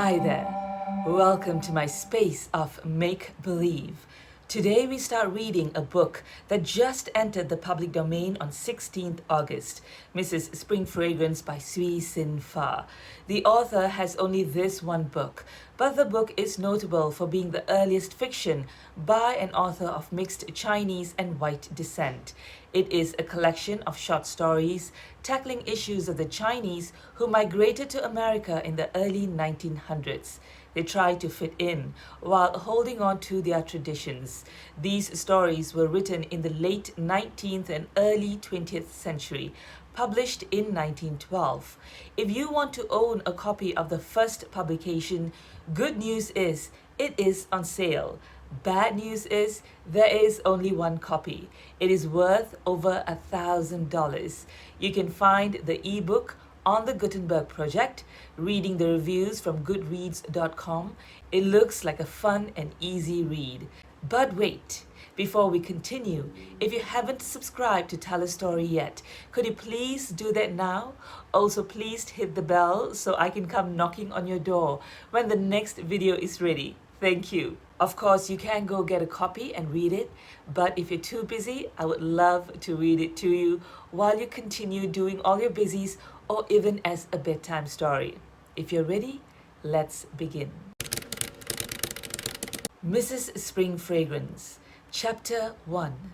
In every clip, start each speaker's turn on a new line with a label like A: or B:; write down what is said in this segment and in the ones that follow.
A: Hi there. Welcome to my space of make-believe. Today we start reading a book that just entered the public domain on 16th August, Mrs. Spring Fragrance by Sui Sin Far. The author has only this one book, but the book is notable for being the earliest fiction by an author of mixed Chinese and white descent. It is a collection of short stories tackling issues of the Chinese who migrated to America in the early 1900s. They tried to fit in while holding on to their traditions. These stories were written in the late 19th and early 20th century, published in 1912. If you want to own a copy of the first publication, good news is it is on sale. Bad news is there is only one copy. It is worth over $1,000. You can find the ebook on the Gutenberg project, reading the reviews from goodreads.com. It looks like a fun and easy read. But wait, before we continue, if you haven't subscribed to Tell a Story yet, could you please do that now? Also, please hit the bell so I can come knocking on your door when the next video is ready. Thank you. Of course, you can go get a copy and read it, but if you're too busy, I would love to read it to you while you continue doing all your busies or even as a bedtime story. If you're ready, let's begin. Mrs. Spring Fragrance, Chapter 1.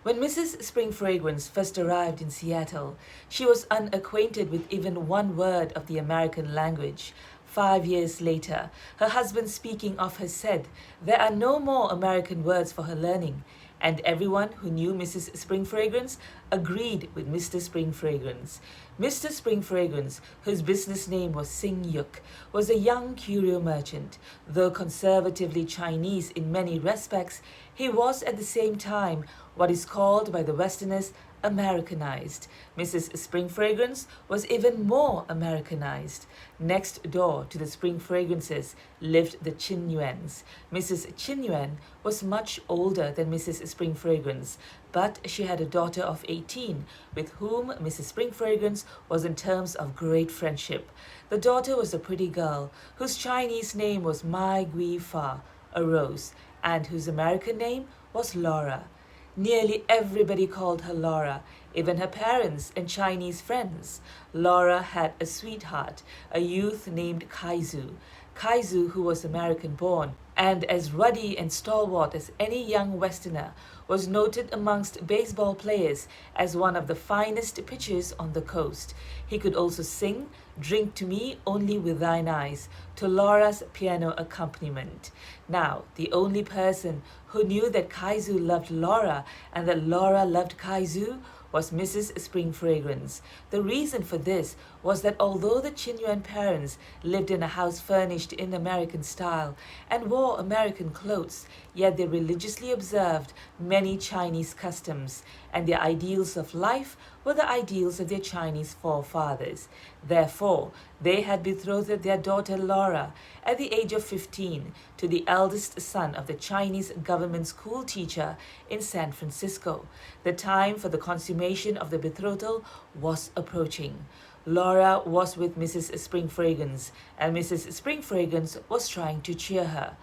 A: When Mrs. Spring Fragrance first arrived in Seattle, she was unacquainted with even one word of the American language. 5 years later, her husband speaking of her said, "There are no more American words for her learning," and everyone who knew Mrs. Spring Fragrance agreed with Mr. Spring Fragrance. Mr. Spring Fragrance, whose business name was Sing Yuk, was a young curio merchant. Though conservatively Chinese in many respects, he was at the same time what is called by the Westerners Americanized. Mrs. Spring Fragrance was even more Americanized. Next door to the Spring Fragrances lived the Chin Yuans. Mrs. Chin Yuan was much older than Mrs. Spring Fragrance, but she had a daughter of 18 with whom Mrs. Spring Fragrance was in terms of great friendship. The daughter was a pretty girl whose Chinese name was Mai Gui Fa, a rose, and whose American name was Laura. Nearly everybody called her Laura, even her parents and Chinese friends. Laura had a sweetheart, a youth named Kaizu. Kaizu, who was American-born and as ruddy and stalwart as any young Westerner, was noted amongst baseball players as one of the finest pitchers on the coast. He could also sing "Drink to Me Only with Thine Eyes" to Laura's piano accompaniment. Now, the only person who knew that Kaizu loved Laura and that Laura loved Kaizu was Mrs. Spring Fragrance. The reason for this was that although the Chin Yuan parents lived in a house furnished in American style and wore American clothes, yet they religiously observed many Chinese customs, and their ideals of life were the ideals of their Chinese forefathers. Therefore, they had betrothed their daughter Laura at the age of 15 to the eldest son of the Chinese government school teacher in San Francisco. The time for the consummation of the betrothal was approaching. Laura was with Mrs. Spring Fragrance, and Mrs. Spring Fragrance was trying to cheer her.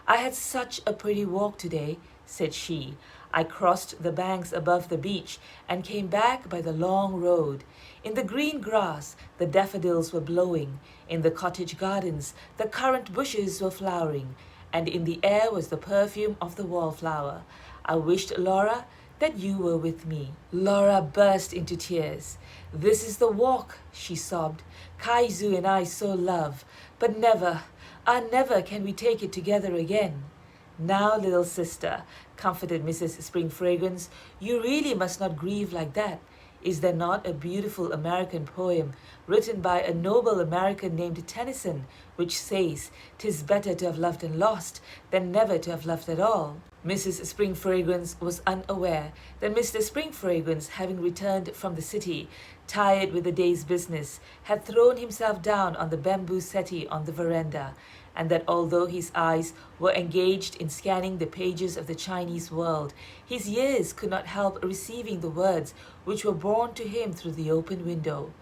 A: "I had such a pretty walk today," said she. "I crossed the banks above the beach and came back by the long road. In the green grass, the daffodils were blowing. In the cottage gardens, the currant bushes were flowering, and in the air was the perfume of the wallflower. I wished, Laura, that you were with me." Laura burst into tears. "This is the walk," she sobbed. "Kaizu and I so love, but never, never can we take it together again." "Now, little sister," comforted Mrs. Spring Fragrance, "you really must not grieve like that. Is there not a beautiful American poem written by a noble American named Tennyson, which says, "'Tis better to have loved and lost than never to have loved at all"?" Mrs. Spring Fragrance was unaware that Mr. Spring Fragrance, having returned from the city, tired with the day's business, had thrown himself down on the bamboo settee on the veranda, and that although his eyes were engaged in scanning the pages of the Chinese world, his ears could not help receiving the words which were borne to him through the open window.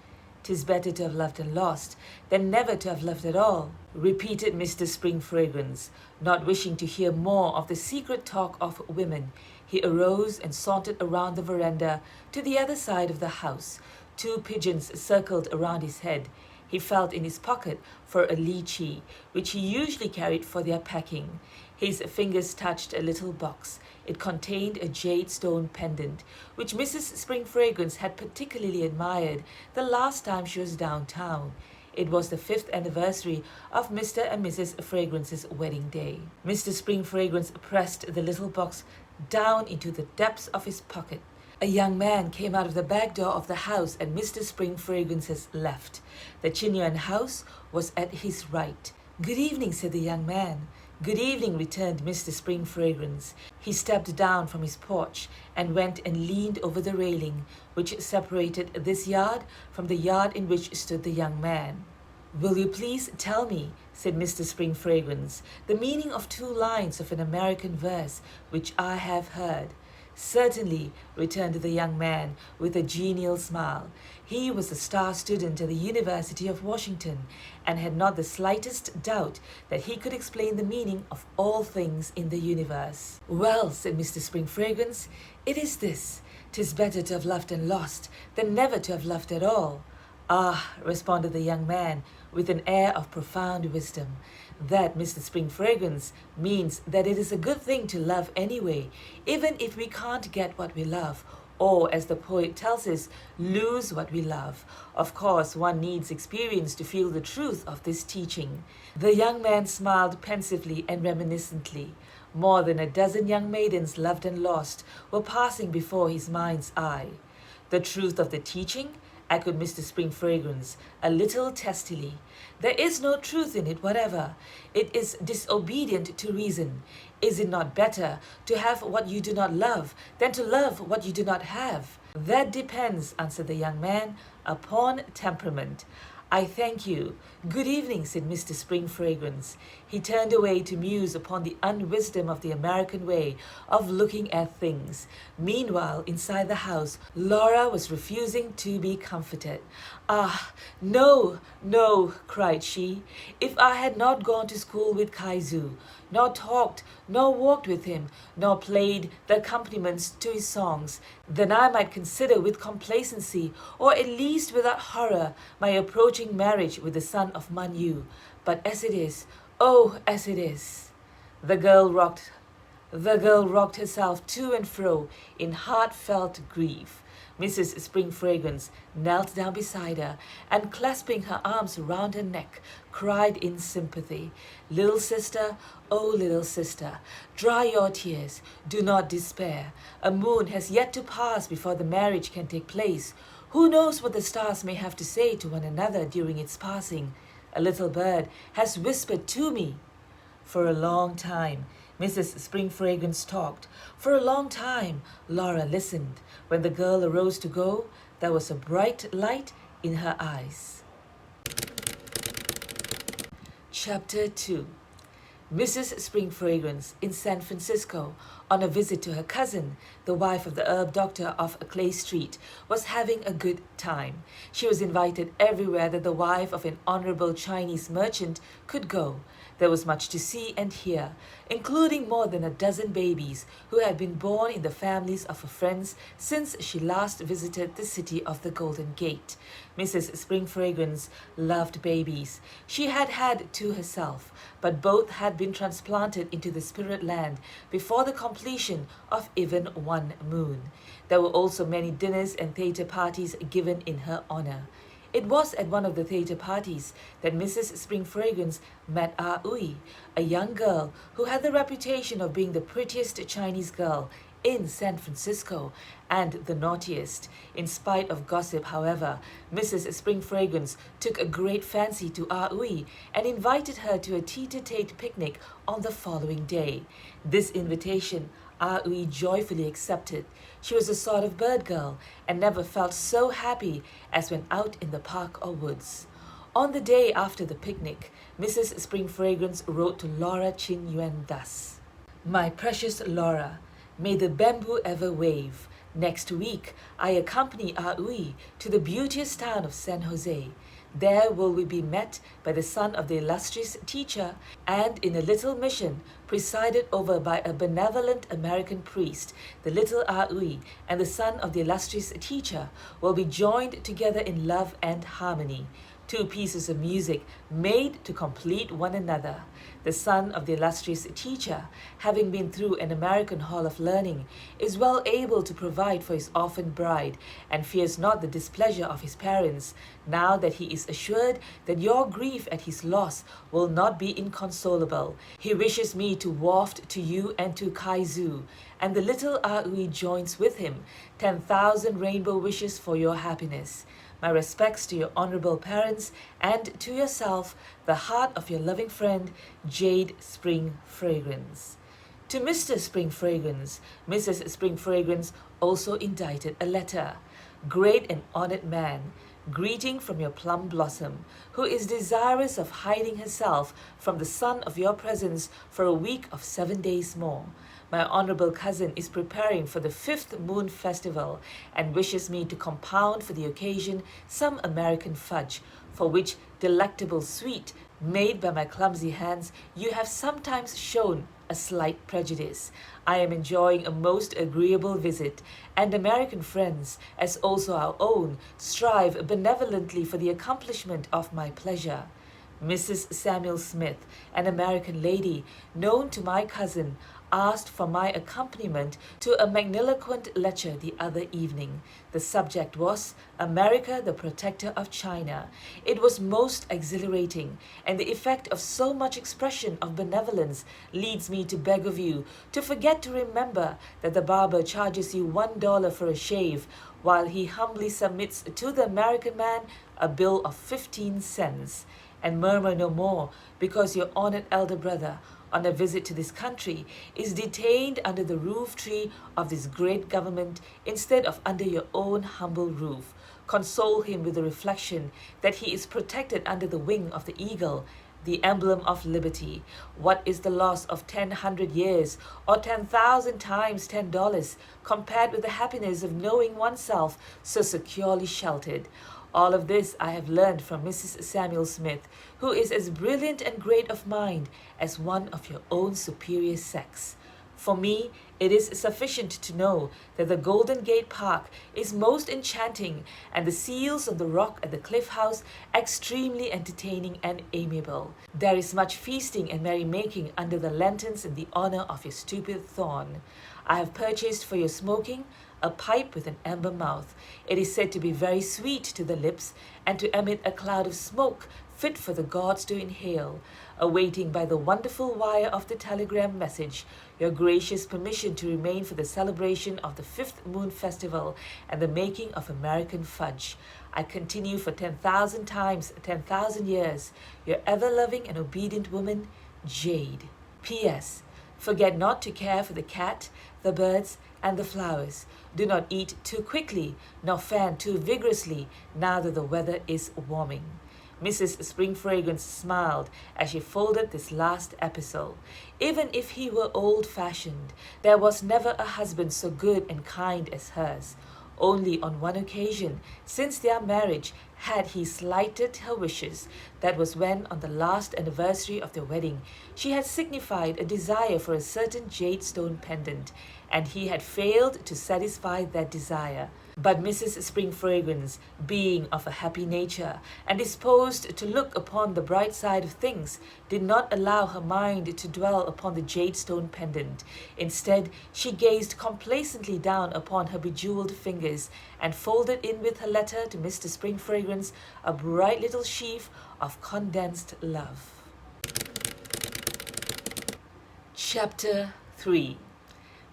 A: 'Tis better to have loved and lost than never to have loved at all, repeated Mr. Spring Fragrance. Not wishing to hear more of the secret talk of women, he arose and sauntered around the veranda to the other side of the house. 2 pigeons circled around his head. He felt in his pocket for a lychee, which he usually carried for their packing. His fingers touched a little box. It contained a jade stone pendant, which Mrs. Spring Fragrance had particularly admired the last time she was downtown. It was the 5th anniversary of Mr. and Mrs. Fragrance's wedding day. Mr. Spring Fragrance pressed the little box down into the depths of his pocket. A young man came out of the back door of the house at Mr. Spring Fragrance's left. The Chin Yuan house was at his right. "Good evening," said the young man. "Good evening," returned Mr. Spring Fragrance. He stepped down from his porch and went and leaned over the railing, which separated this yard from the yard in which stood the young man. "Will you please tell me," said Mr. Spring Fragrance, "the meaning of 2 lines of an American verse which I have heard?" "Certainly," returned the young man with a genial smile. He was a star student at the University of Washington and had not the slightest doubt that he could explain the meaning of all things in the universe. "Well," said Mr. Spring Fragrance, "it is this: 'tis better to have loved and lost than never to have loved at all." "Ah," responded the young man with an air of profound wisdom, "that, Mr. Spring Fragrance, means that it is a good thing to love anyway, even if we can't get what we love, or, as the poet tells us, lose what we love. Of course, one needs experience to feel the truth of this teaching." The young man smiled pensively and reminiscently. More than a dozen young maidens loved and lost were passing before his mind's eye. "The truth of the teaching?" echoed Mr. Spring Fragrance, a little testily. "There is no truth in it whatever. It is disobedient to reason. Is it not better to have what you do not love than to love what you do not have?" "That depends," answered the young man, "upon temperament." "I thank you. Good evening," said Mr. Spring Fragrance. He turned away to muse upon the unwisdom of the American way of looking at things. Meanwhile, inside the house, Laura was refusing to be comforted. "Ah, no, no," cried she. "If I had not gone to school with Kaizu, nor talked, nor walked with him, nor played the accompaniments to his songs, then I might consider with complacency, or at least without horror, my approaching marriage with the son of Man Yu. But as it is, oh, as it is." The girl rocked herself to and fro in heartfelt grief. Mrs. Spring Fragrance knelt down beside her and, clasping her arms around her neck, cried in sympathy, "Little sister, oh little sister, dry your tears. Do not despair. A moon has yet to pass before the marriage can take place. Who knows what the stars may have to say to one another during its passing? A little bird has whispered to me." For a long time, Mrs. Spring Fragrance talked. For a long time, Laura listened. When the girl arose to go, there was a bright light in her eyes. Chapter 2. Mrs. Spring Fragrance, in San Francisco, on a visit to her cousin, the wife of the herb doctor of Clay Street, was having a good time. She was invited everywhere that the wife of an honorable Chinese merchant could go. There was much to see and hear, including more than a dozen babies who had been born in the families of her friends since she last visited the city of the Golden Gate. Mrs. Spring Fragrance loved babies. She had had 2 herself, but both had been transplanted into the spirit land before the completion of even 1 moon. There were also many dinners and theatre parties given in her honor. It was at one of the theatre parties that Mrs. Spring Fragrance met Ah Ui, a young girl who had the reputation of being the prettiest Chinese girl in San Francisco and the naughtiest. In spite of gossip, however, Mrs. Spring Fragrance took a great fancy to Ah Ui and invited her to a tete-a-tete picnic on the following day. This invitation Ah Ui joyfully accepted. She was a sort of bird girl and never felt so happy as when out in the park or woods. On the day after the picnic, Mrs. Spring Fragrance wrote to Laura Chin Yuan thus: "My precious Laura, may the bamboo ever wave, Next week, I accompany Aui to the beauteous town of San Jose. There will we be met by the son of the illustrious teacher, and in a little mission presided over by a benevolent American priest, the little Aui and the son of the illustrious teacher will be joined together in love and harmony. Two pieces of music made to complete one another. The son of the illustrious teacher, having been through an American hall of learning, is well able to provide for his orphaned bride, and fears not the displeasure of his parents, now that he is assured that your grief at his loss will not be inconsolable. He wishes me to waft to you and to Kaizu, and the little Aui joins with him 10,000 rainbow wishes for your happiness. My respects to your honorable parents and to yourself, the heart of your loving friend, Jade Spring Fragrance. To Mr. Spring Fragrance, Mrs. Spring Fragrance also indited a letter. Great and honored man, greeting from your plum blossom, who is desirous of hiding herself from the sun of your presence for a week of 7 days more. My honorable cousin is preparing for the 5th Moon Festival and wishes me to compound for the occasion some American fudge, for which delectable sweet, made by my clumsy hands, you have sometimes shown a slight prejudice. I am enjoying a most agreeable visit, and American friends, as also our own, strive benevolently for the accomplishment of my pleasure. Mrs. Samuel Smith, an American lady, known to my cousin, asked for my accompaniment to a magniloquent lecture the other evening. The subject was America, the Protector of China. It was most exhilarating, and the effect of so much expression of benevolence leads me to beg of you to forget to remember that the barber charges you $1 for a shave, while he humbly submits to the American man a bill of 15 cents. And murmur no more, because your honored elder brother, on a visit to this country, is detained under the roof tree of this great government instead of under your own humble roof. Console him with the reflection that he is protected under the wing of the eagle, the emblem of liberty. What is the loss of 1,000 years or 10,000 times $10 compared with the happiness of knowing oneself so securely sheltered? All of this I have learned from Mrs. Samuel Smith, who is as brilliant and great of mind as one of your own superior sex. For me, it is sufficient to know that the Golden Gate Park is most enchanting, and the seals on the rock at the Cliff House extremely entertaining and amiable. There is much feasting and merrymaking under the lanterns in the honor of your stupid thorn. I have purchased for your smoking a pipe with an amber mouth. It is said to be very sweet to the lips and to emit a cloud of smoke fit for the gods to inhale. Awaiting by the wonderful wire of the telegram message your gracious permission to remain for the celebration of the 5th Moon Festival and the making of American fudge. I continue for 10,000 times 10,000 years, your ever-loving and obedient woman, Jade. P.S. Forget not to care for the cat, the birds, and the flowers. Do not eat too quickly, nor fan too vigorously, now that the weather is warming. Mrs. Spring Fragrance smiled as she folded this last epistle. Even if he were old-fashioned, there was never a husband so good and kind as hers. Only on one occasion, since their marriage, had he slighted her wishes. That was when, on the last anniversary of their wedding, she had signified a desire for a certain jade stone pendant, and he had failed to satisfy that desire. But Mrs. Spring Fragrance, being of a happy nature and disposed to look upon the bright side of things, did not allow her mind to dwell upon the jade stone pendant. Instead, she gazed complacently down upon her bejeweled fingers and folded in with her letter to Mr. Spring Fragrance a bright little sheaf of condensed love. Chapter 3.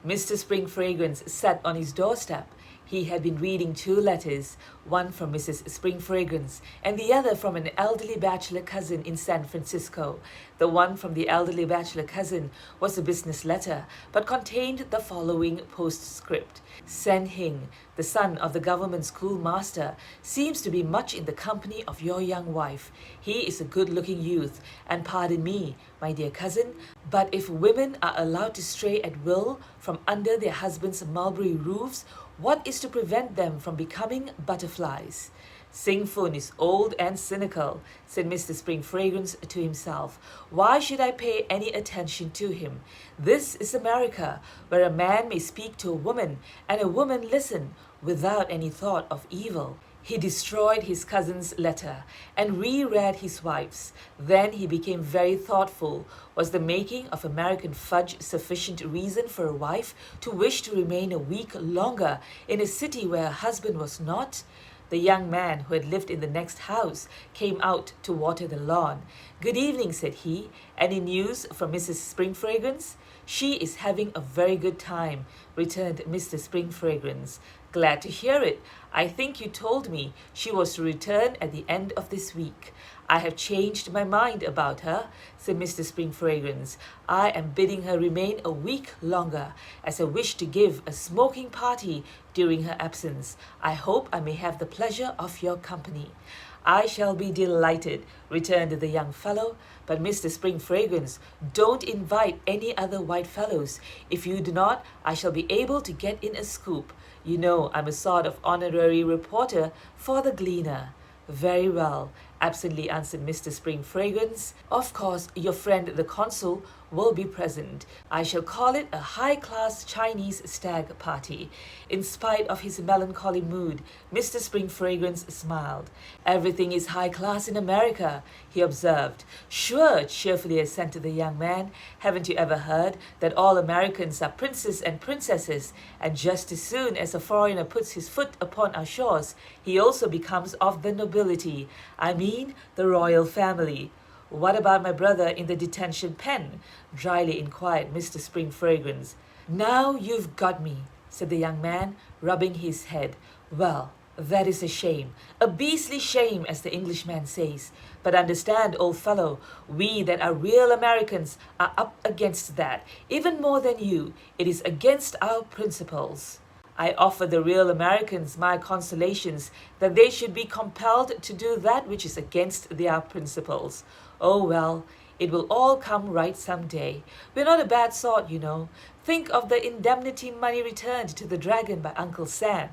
A: Mr. Spring Fragrance sat on his doorstep. He had been reading 2 letters, one from Mrs. Spring Fragrance and the other from an elderly bachelor cousin in San Francisco. The one from the elderly bachelor cousin was a business letter, but contained the following postscript. Sen Hing, the son of the government schoolmaster, seems to be much in the company of your young wife. He is a good-looking youth, and pardon me, my dear cousin, but if women are allowed to stray at will from under their husbands' mulberry roofs, What is to prevent them from becoming butterflies? Sing Fun is old and cynical, said Mr. Spring Fragrance to himself. Why should I pay any attention to him? This is America, where a man may speak to a woman and a woman listen without any thought of evil. He destroyed his cousin's letter and reread his wife's. Then he became very thoughtful. Was the making of American fudge sufficient reason for a wife to wish to remain a week longer in a city where her husband was not? The young man who had lived in the next house came out to water the lawn. "Good evening," said he. "Any news from Mrs. Spring Fragrance?" "She is having a very good time," returned Mr. Spring Fragrance. "Glad to hear it. I think you told me she was to return at the end of this week." "I have changed my mind about her," said Mr. Spring Fragrance. "I am bidding her remain a week longer, as I wish to give a smoking party during her absence. I hope I may have the pleasure of your company." "I shall be delighted," returned the young fellow. "But Mr. Spring Fragrance, don't invite any other white fellows. If you do not, I shall be able to get in a scoop. You know I'm a sort of honorary reporter for the Gleaner." "Very well," absently answered Mr. Spring Fragrance. "Of course, your friend the consul will be present. I shall call it a high-class Chinese stag party." In spite of his melancholy mood, Mr. Spring Fragrance smiled. "Everything is high-class in America," he observed. "Sure," cheerfully assented the young man. "Haven't you ever heard that all Americans are princes and princesses, and just as soon as a foreigner puts his foot upon our shores, he also becomes of the nobility? I mean, the royal family." "What about my brother in the detention pen?" dryly inquired Mr. Spring Fragrance. "Now you've got me," said the young man, rubbing his head. "Well, that is a shame, a beastly shame, as the Englishman says. But understand, old fellow, we that are real Americans are up against that, even more than you. It is against our principles." "I offer the real Americans my consolations that they should be compelled to do that which is against their principles." "Oh well, it will all come right some day. We're not a bad sort, you know. Think of the indemnity money returned to the Dragon by Uncle Sam."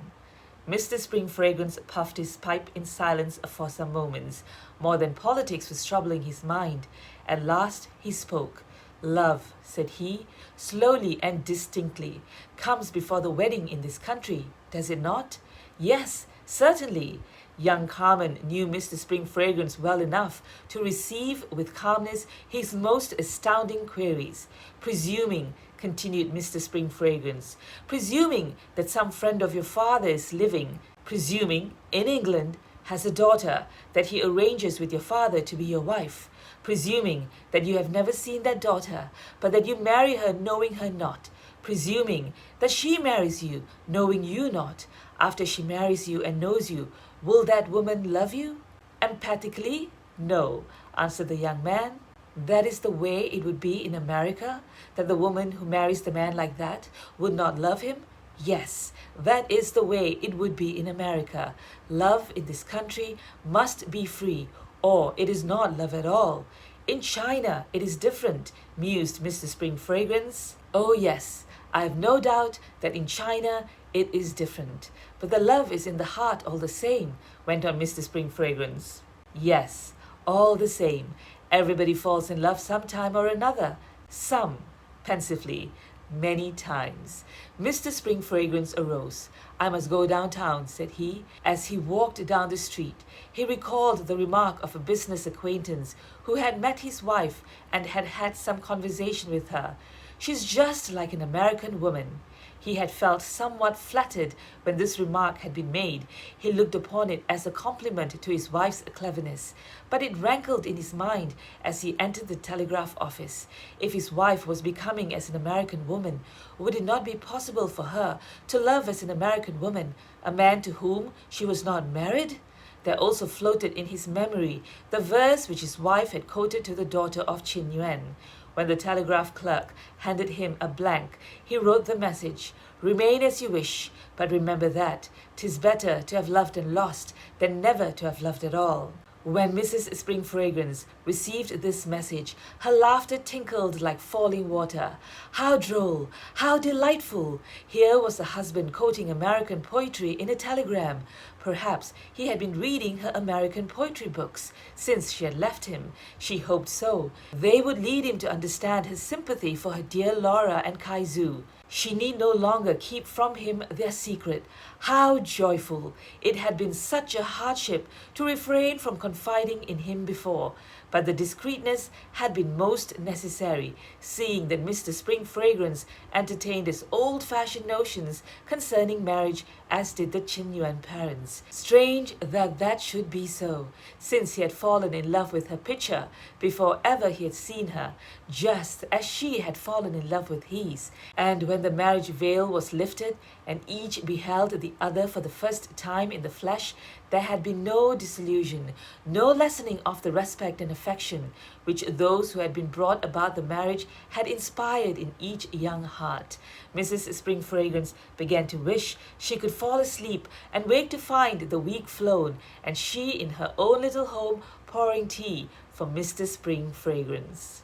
A: Mr. Spring Fragrance puffed his pipe in silence for some moments. More than politics was troubling his mind. At last he spoke. "Love," said he, slowly and distinctly, "comes before the wedding in this country, does it not?" "Yes, certainly." Young Carmen knew Mr. Spring Fragrance well enough to receive with calmness his most astounding queries. "Presuming," continued Mr. Spring Fragrance, "presuming that some friend of your father is living, presuming in England, has a daughter that he arranges with your father to be your wife, presuming that you have never seen that daughter, but that you marry her knowing her not, presuming that she marries you knowing you not, after she marries you and knows you, will that woman love you?" "Emphatically, no," answered the young man. "That is the way it would be in America, that the woman who marries the man like that would not love him?" "Yes, that is the way it would be in America. Love in this country must be free, or it is not love at all." "In China it is different," mused Mr. Spring Fragrance. "Oh yes, I have no doubt that in China it is different. But the love is in the heart all the same," went on Mr. Spring Fragrance. "Yes, all the same. Everybody falls in love some time or another. Some," pensively, "many times." Mr. Spring Fragrance arose. "I must go downtown," said he. As he walked down the street, he recalled the remark of a business acquaintance who had met his wife and had had some conversation with her. "She's just like an American woman." He had felt somewhat flattered when this remark had been made. He looked upon it as a compliment to his wife's cleverness, but it rankled in his mind as he entered the telegraph office. If his wife was becoming as an American woman, would it not be possible for her to love as an American woman a man to whom she was not married? There also floated in his memory the verse which his wife had quoted to the daughter of Qin Yuan. When the telegraph clerk handed him a blank, he wrote the message, "Remain as you wish, but remember that 'tis better to have loved and lost than never to have loved at all." When Mrs. Spring Fragrance received this message, her laughter tinkled like falling water. How droll! How delightful! Here was the husband quoting American poetry in a telegram. Perhaps he had been reading her American poetry books since she had left him. She hoped so. They would lead him to understand his sympathy for her dear Laura and Kaizu. She need no longer keep from him their secret. How joyful! It had been such a hardship to refrain from confiding in him before, but the discreetness had been most necessary, seeing that Mr. Spring Fragrance entertained his old-fashioned notions concerning marriage, as did the Chin Yuan parents. Strange that that should be so, since he had fallen in love with her picture before ever he had seen her, just as she had fallen in love with his. And when the marriage veil was lifted, and each beheld the other for the first time in the flesh, there had been no disillusion, no lessening of the respect and affection which those who had been brought about the marriage had inspired in each young heart. Mrs. Spring Fragrance began to wish she could fall asleep and wake to find the week flown, and she in her own little home pouring tea for Mr. Spring Fragrance.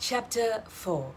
A: Chapter 4.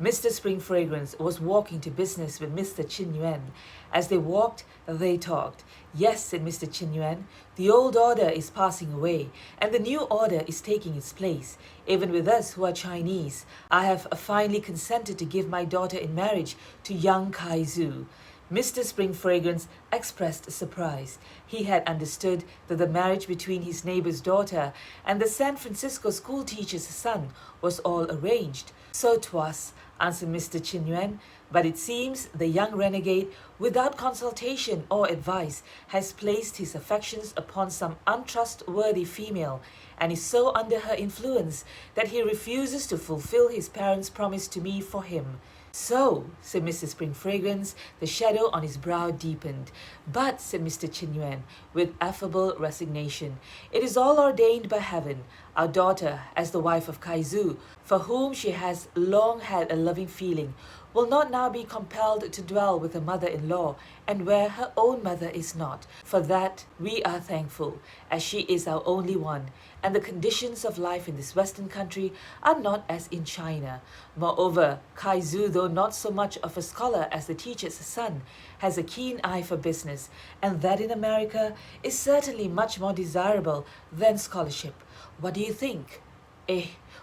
A: Mr. Spring Fragrance was walking to business with Mr. Chin Yuan. As they walked, they talked. Yes, said Mr. Chin Yuan, the old order is passing away, and the new order is taking its place. Even with us who are Chinese, I have finally consented to give my daughter in marriage to young Kaizu. Mr. Spring Fragrance expressed surprise. He had understood that the marriage between his neighbor's daughter and the San Francisco school teacher's son was all arranged. So 'twas, answered Mr. Chin Yuan, but it seems the young renegade, without consultation or advice, has placed his affections upon some untrustworthy female, and is so under her influence that he refuses to fulfill his parents' promise to me for him. So, said Mr. Spring Fragrance, the shadow on his brow deepened. But, said Mr. Chin Yuan, with affable resignation, it is all ordained by heaven. Our daughter, as the wife of Kaizu, for whom she has long had a loving feeling, will not now be compelled to dwell with her mother-in-law, and where her own mother is not. For that we are thankful, as she is our only one, and the conditions of life in this Western country are not as in China. Moreover, Kaizu, though not so much of a scholar as the teacher's son, has a keen eye for business, and that in America is certainly much more desirable than scholarship. What do you think?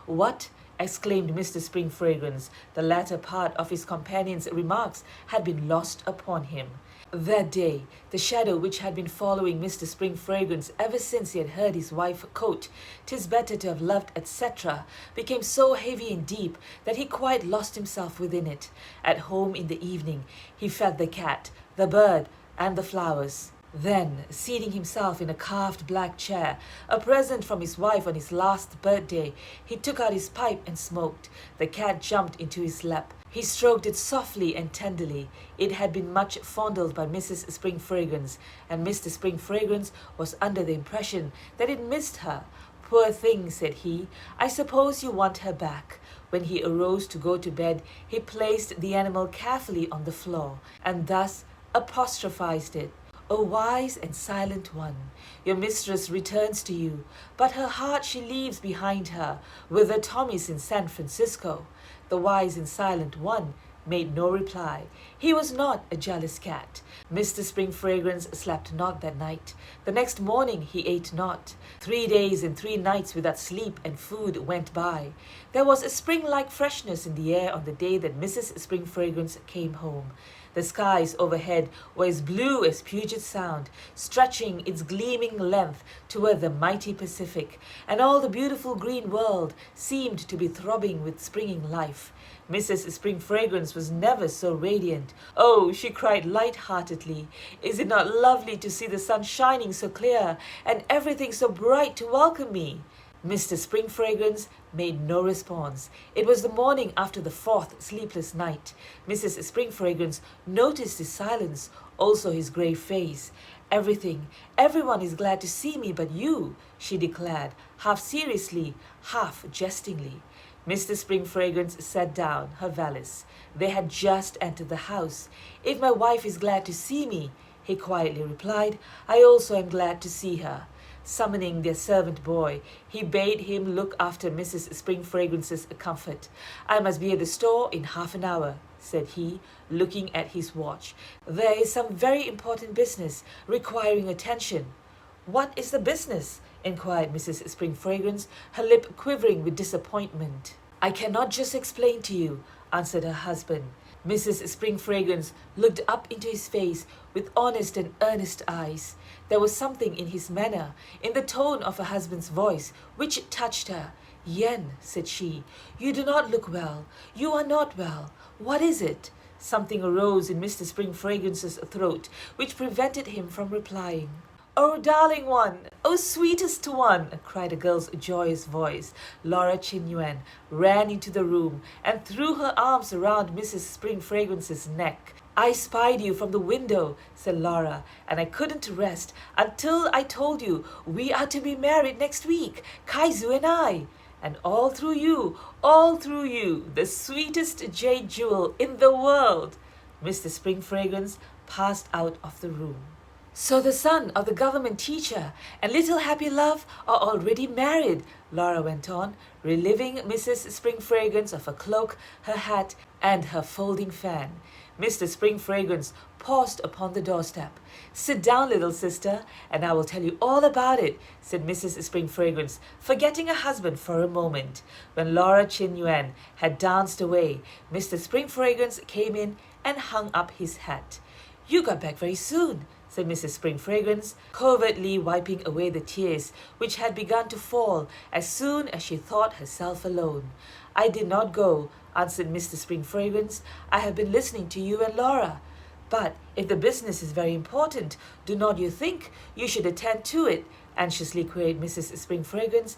A: What? Exclaimed Mr. Spring Fragrance. The latter part of his companion's remarks had been lost upon him. That day, the shadow which had been following Mr. Spring Fragrance ever since he had heard his wife quote, "'Tis better to have loved, etc.," became so heavy and deep that he quite lost himself within it. At home in the evening, he fed the cat, the bird, and the flowers. Then, seating himself in a carved black chair, a present from his wife on his last birthday, he took out his pipe and smoked. The cat jumped into his lap. He stroked it softly and tenderly. It had been much fondled by Mrs. Spring Fragrance, and Mr. Spring Fragrance was under the impression that it missed her. "Poor thing," said he, "I suppose you want her back." When he arose to go to bed, he placed the animal carefully on the floor, and thus apostrophized it. "O wise and silent one, your mistress returns to you, but her heart she leaves behind her, with the Tommies in San Francisco." The wise and silent one made no reply. He was not a jealous cat. Mr. Spring Fragrance slept not that night. The next morning he ate not. 3 days and 3 nights without sleep and food went by. There was a spring-like freshness in the air on the day that Mrs. Spring Fragrance came home. The skies overhead were as blue as Puget Sound, stretching its gleaming length toward the mighty Pacific, and all the beautiful green world seemed to be throbbing with springing life. Mrs. Spring Fragrance was never so radiant. "Oh," she cried light-heartedly, "is it not lovely to see the sun shining so clear, and everything so bright to welcome me?" Mr. Spring Fragrance made no response. It was the morning after the 4th sleepless night. Mrs. Spring Fragrance noticed his silence, also his grave face. Everyone is glad to see me but you," she declared, half seriously, half jestingly. Mr. Spring Fragrance sat down, her valise. They had just entered the house. "If my wife is glad to see me," he quietly replied. "I also am glad to see her." Summoning their servant boy, he bade him look after Mrs. Spring Fragrance's comfort. "I must be at the store in half an hour," said he, looking at his watch. "There is some very important business requiring attention." "What is the business?" inquired Mrs. Spring Fragrance, her lip quivering with disappointment. "I cannot just explain to you," answered her husband. Mrs. Spring Fragrance looked up into his face with honest and earnest eyes. There was something in his manner, in the tone of her husband's voice, which touched her. "Yen," said she, "you do not look well. You are not well. What is it?" Something arose in Mr. Spring Fragrance's throat, which prevented him from replying. "Oh, darling one! Oh, sweetest one!" cried a girl's joyous voice. Laura Chin Yuan ran into the room and threw her arms around Mrs. Spring Fragrance's neck. "I spied you from the window," said Laura, "and I couldn't rest until I told you we are to be married next week, Kaizu and I. And all through you, the sweetest jade jewel in the world." Mr. Spring Fragrance passed out of the room. "So the son of the government teacher and little happy love are already married," Laura went on, relieving Mrs. Spring Fragrance of her cloak, her hat, and her folding fan. Mr. Spring Fragrance paused upon the doorstep. "Sit down, little sister, and I will tell you all about it," said Mrs. Spring Fragrance, forgetting her husband for a moment. When Laura Chin Yuan had danced away, Mr. Spring Fragrance came in and hung up his hat. "You got back very soon," said Mrs. Spring Fragrance, covertly wiping away the tears which had begun to fall as soon as she thought herself alone. "I did not go," answered Mr. Spring Fragrance. "I have been listening to you and Laura. But if the business is very important, do not you think you should attend to it?" anxiously queried Mrs. Spring Fragrance.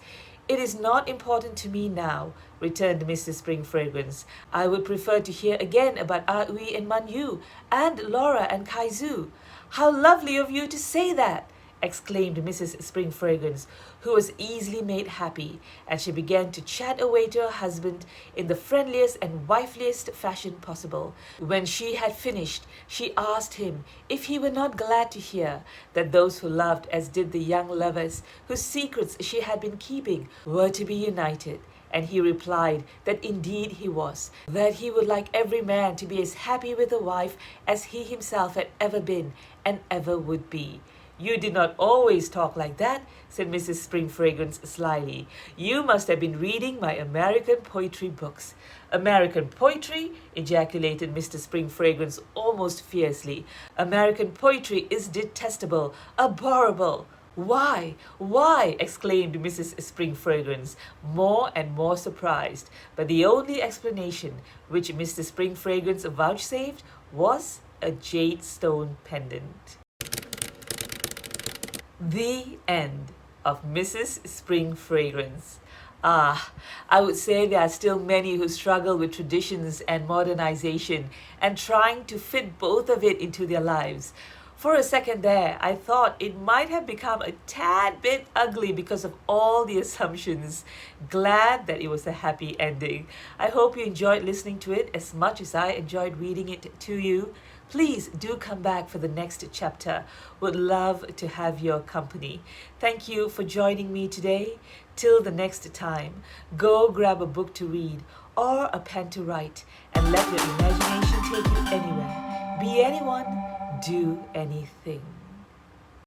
A: "It is not important to me now," returned Mrs. Spring Fragrance. "I would prefer to hear again about Ui and Man Yu, and Laura and Kaizu." "How lovely of you to say that!" exclaimed Mrs. Spring Fragrance, who was easily made happy, and she began to chat away to her husband in the friendliest and wifeliest fashion possible. When she had finished, she asked him if he were not glad to hear that those who loved as did the young lovers, whose secrets she had been keeping, were to be united. And he replied that indeed he was, that he would like every man to be as happy with a wife as he himself had ever been and ever would be. "You did not always talk like that," said Mrs. Spring Fragrance slyly. "You must have been reading my American poetry books." "American poetry?" ejaculated Mr. Spring Fragrance almost fiercely. "American poetry is detestable, abhorrible." "Why? Why?" exclaimed Mrs. Spring Fragrance, more and more surprised. But the only explanation which Mr. Spring Fragrance vouchsafed was a jade stone pendant. The end of Mrs. Spring Fragrance. I would say there are still many who struggle with traditions and modernization and trying to fit both of it into their lives. For a second there, I thought it might have become a tad bit ugly because of all the assumptions. Glad that it was a happy ending. I hope you enjoyed listening to it as much as I enjoyed reading it to you. Please do come back for the next chapter. Would love to have your company. Thank you for joining me today. Till the next time, go grab a book to read or a pen to write and let your imagination take you anywhere. Be anyone, do anything.